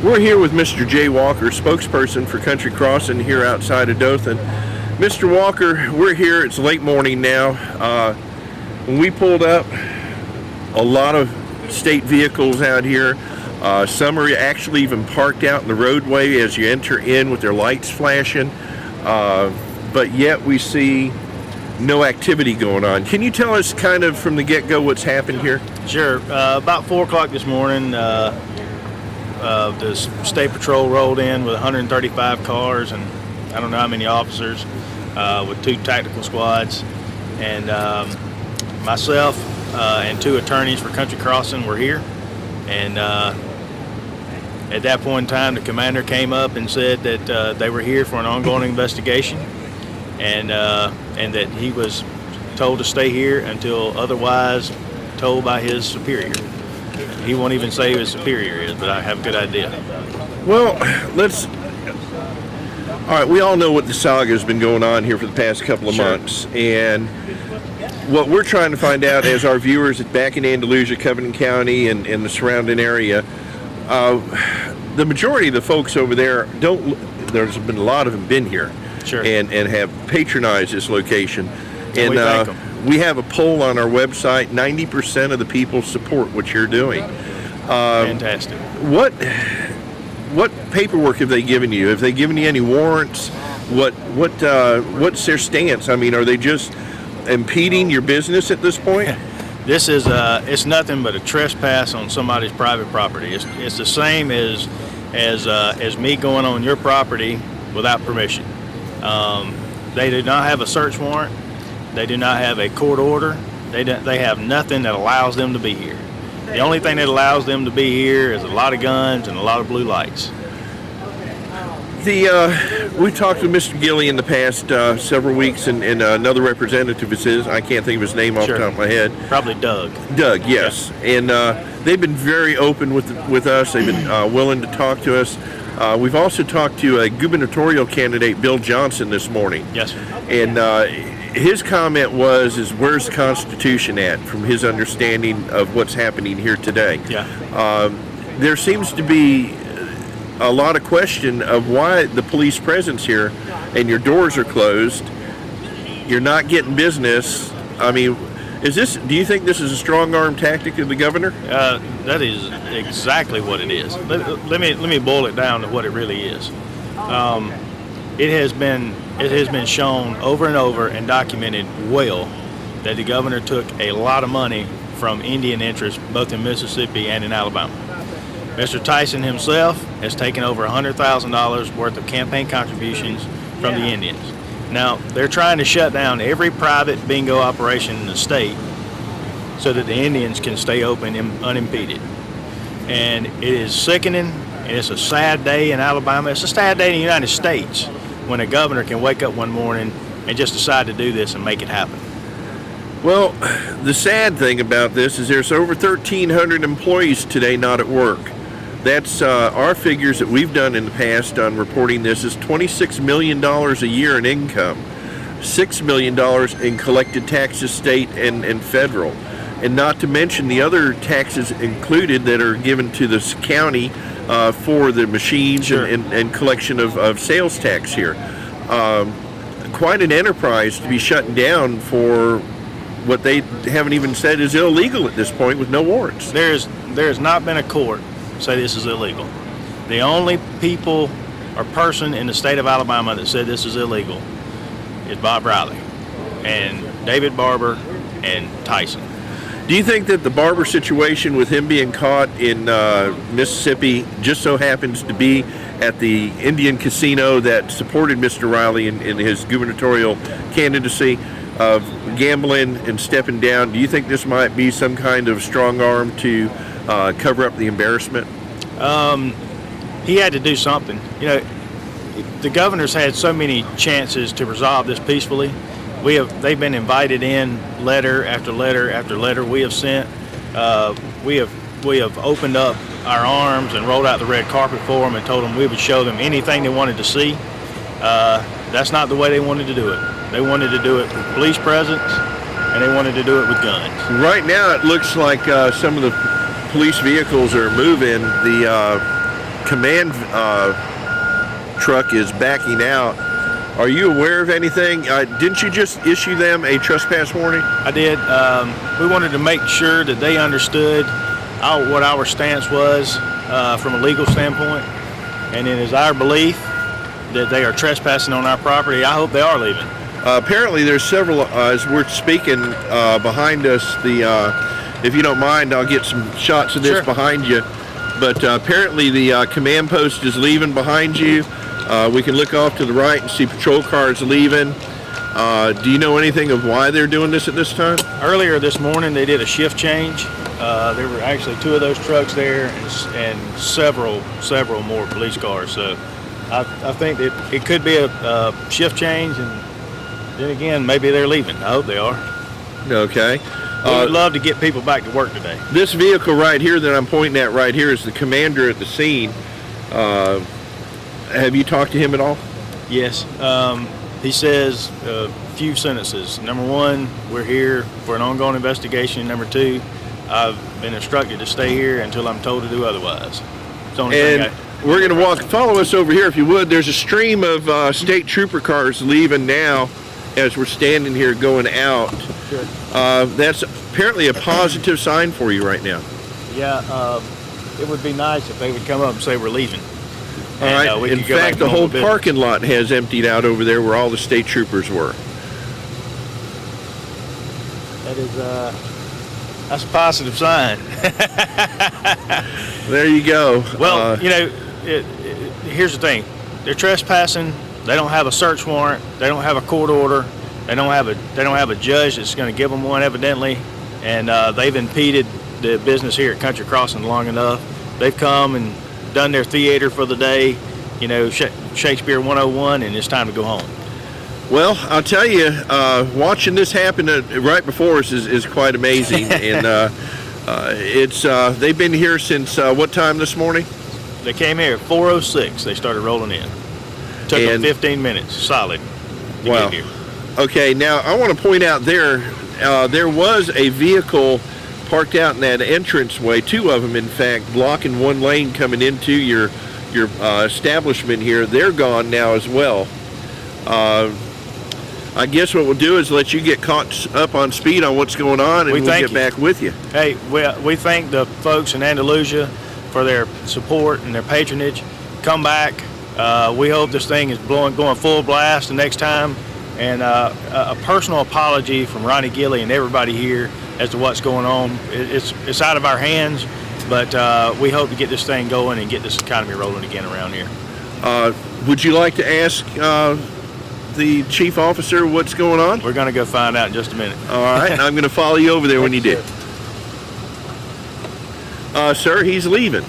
We're here with Mr. Jay Walker, spokesperson for Country Crossing here outside of Dothan. Mr. Walker, we're here. It's late morning now. When we pulled up, a lot of state vehicles out here. Some are actually even parked out in the roadway as you enter in with their lights flashing. But yet we see no activity going on. Can you tell us kind of from the get-go what's happened here? Sure. About 4 o'clock this morning, the State Patrol rolled in with 135 cars and I don't know how many officers with 2 tactical squads. And myself and 2 attorneys for Country Crossing were here. And at that point in time, the commander came up and said that they were here for an ongoing investigation, and that he was told to stay here until otherwise told by his superior. He won't even say who his superior is, but I have a good idea. Well, all right, we all know what the saga has been going on here for the past couple of months, and what we're trying to find out as our viewers back in Andalusia, Covenant County, and the surrounding area, the majority of the folks over there there's been a lot of them been here. Sure. And have patronized this location. And we thank them. We have a poll on our website. 90% of the people support what you're doing. Fantastic. What paperwork have they given you? Have they given you any warrants? What's their stance? I mean, are they just impeding your business at this point? This is it's nothing but a trespass on somebody's private property. It's the same as me going on your property without permission. They do not have a search warrant. They do not have a court order. They have nothing that allows them to be here. The only thing that allows them to be here is a lot of guns and a lot of blue lights. We talked to Mr. Gilley in the past several weeks, and another representative is his. I can't think of his name off the top of my head. Probably Doug. Doug, yes. Yeah. And they've been very open with us. They've been willing to talk to us. We've also talked to a gubernatorial candidate, Bill Johnson, this morning. Yes, sir. And his comment is where's the Constitution at, from his understanding of what's happening here today. Yeah. There seems to be a lot of question of why the police presence here, and your doors are closed, you're not getting business. I mean, do you think this is a strong arm tactic of the governor? That is exactly what it is. Let me boil it down to what it really is. It has been shown over and over and documented well that the governor took a lot of money from Indian interests both in Mississippi and in Alabama. Mr. Tyson himself has taken over $100,000 worth of campaign contributions from the Indians. Now, they're trying to shut down every private bingo operation in the state so that the Indians can stay open unimpeded. And it is sickening, and it's a sad day in Alabama. It's a sad day in the United States when a governor can wake up one morning and just decide to do this and make it happen. Well, the sad thing about this is there's over 1,300 employees today not at work. That's our figures that we've done in the past on reporting this is $26 million a year in income, $6 million in collected taxes, state and federal, and not to mention the other taxes included that are given to this county for the machines. Sure. and collection of sales tax here. Quite an enterprise to be shutting down for what they haven't even said is illegal at this point with no warrants. There has not been a court say this is illegal. The only people or person in the state of Alabama that said this is illegal is Bob Riley and David Barber and Tyson. Do you think that the Barber situation with him being caught in Mississippi just so happens to be at the Indian casino that supported Mr. Riley in his gubernatorial candidacy of gambling and stepping down? Do you think this might be some kind of strong arm to cover up the embarrassment? He had to do something. You know, the governor's had so many chances to resolve this peacefully. They've been invited in letter after letter after letter we have sent. We have opened up our arms and rolled out the red carpet for them and told them we would show them anything they wanted to see. That's not the way they wanted to do it. They wanted to do it with police presence, and they wanted to do it with guns. Right now it looks like some of the police vehicles are moving. command truck is backing out. Are you aware of anything? Didn't you just issue them a trespass warning? I did. We wanted to make sure that they understood what our stance was from a legal standpoint, and it is our belief that they are trespassing on our property. I hope they are leaving. Apparently there's several, as we're speaking behind us, if you don't mind, I'll get some shots of this Sure. behind you. But apparently the command post is leaving behind you. We can look off to the right and see patrol cars leaving. Do you know anything of why they're doing this at this time? Earlier this morning, they did a shift change. There were actually 2 of those trucks there and several more police cars. So I think that it could be a shift change, and then again, maybe they're leaving. I hope they are. Okay. We would love to get people back to work today. This vehicle right here that I'm pointing at right here is the commander at the scene. Have you talked to him at all? Yes. He says a few sentences. Number 1, we're here for an ongoing investigation. Number 2, I've been instructed to stay here until I'm told to do otherwise. It's the only thing we're going to follow us over here if you would. There's a stream of state trooper cars leaving now as we're standing here going out. Sure. That's apparently a positive sign for you right now. Yeah, it would be nice if they would come up and say we're leaving. All right. In fact, the whole parking lot has emptied out over there where all the state troopers were. That is, that's a positive sign. There you go. Well, here's the thing: they're trespassing. They don't have a search warrant. They don't have a court order. They don't have a judge that's going to give them one, evidently. And they've impeded the business here at Country Crossing long enough. They've come and done their theater for the day, Shakespeare 101, and it's time to go home. Well, I'll tell you, watching this happen right before us is quite amazing. And they've been here since what time this morning? They came here at 4:06. They started rolling in. Took them 15 minutes, solid, to get here. Okay, now I want to point out there was a vehicle parked out in that entranceway, 2 of them in fact, blocking one lane coming into your establishment here. They're gone now as well. I guess what we'll do is let you get caught up on speed on what's going on, and we'll get back with you. Hey, we thank the folks in Andalusia for their support and their patronage. Come back. We hope this thing is going full blast the next time. And a personal apology from Ronnie Gilley and everybody here as to what's going on. It's out of our hands, but we hope to get this thing going and get this economy rolling again around here. Would you like to ask the chief officer what's going on? We're going to go find out in just a minute. All right, I'm going to follow you over there when you do. Sir, he's leaving.